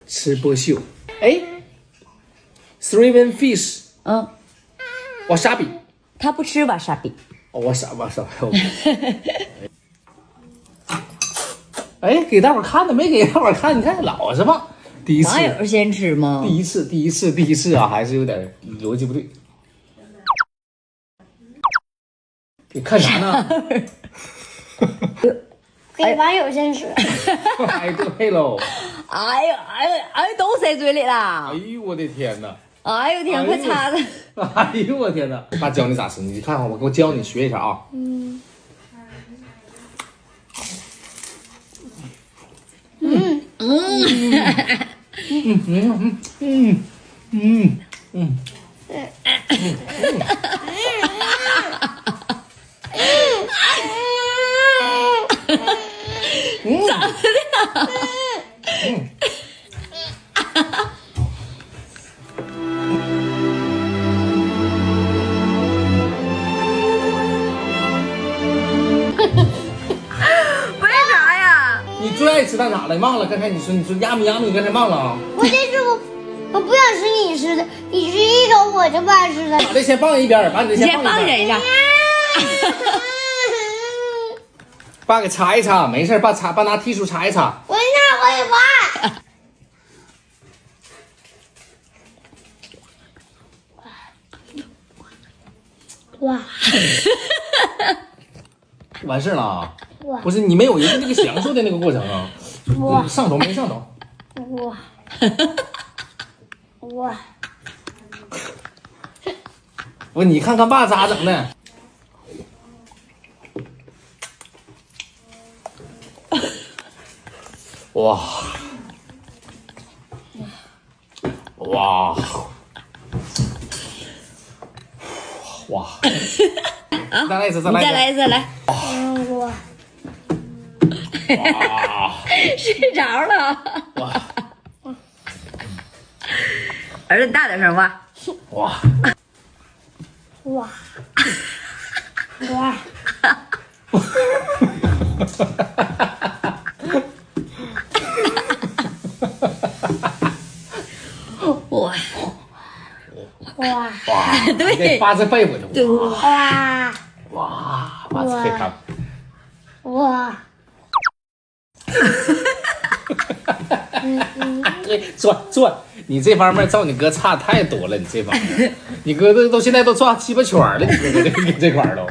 吃波秀。哎 ，three one fish。wasabi。他不吃wasabi。我傻。哎，给大伙看的没给大伙看？你看老实吧，第一次。网友先吃吗？第一次啊，还是有点逻辑不对。你看啥呢？给网友先吃。哎，对喽。哎呦，都塞嘴里了。哎呦我的天哪！哎呦天，快擦擦！哎呦我天哪！爸教你咋吃，你看看我教你学一下啊。为啥呀？你最爱吃那啥了？忘了刚才你说压米，你刚才忘了啊？我这是我不想吃你吃的，你吃一口我就不爱吃了。把这先放一边，把你这先放下一下。爸给擦一擦，没事，爸拿剃须擦一擦。我那我也不爱。哇！完事了啊？不是你没有一个那个享受的那个过程啊？哇！上头没上头？哇！哇！不，你看看爸咋整的？哇！哇！哇！再来一次，再来一次，来。哇！哇！睡着了。哇！儿子，你大点声哇！哇！哇！哇！哇！哇！哇！对，发自肺腑的。对，哇！哇！发自肺腑。哇！对，转，你这方面照你哥差太多了，你这方面，你哥都现在都转7、8圈了，你哥这块都。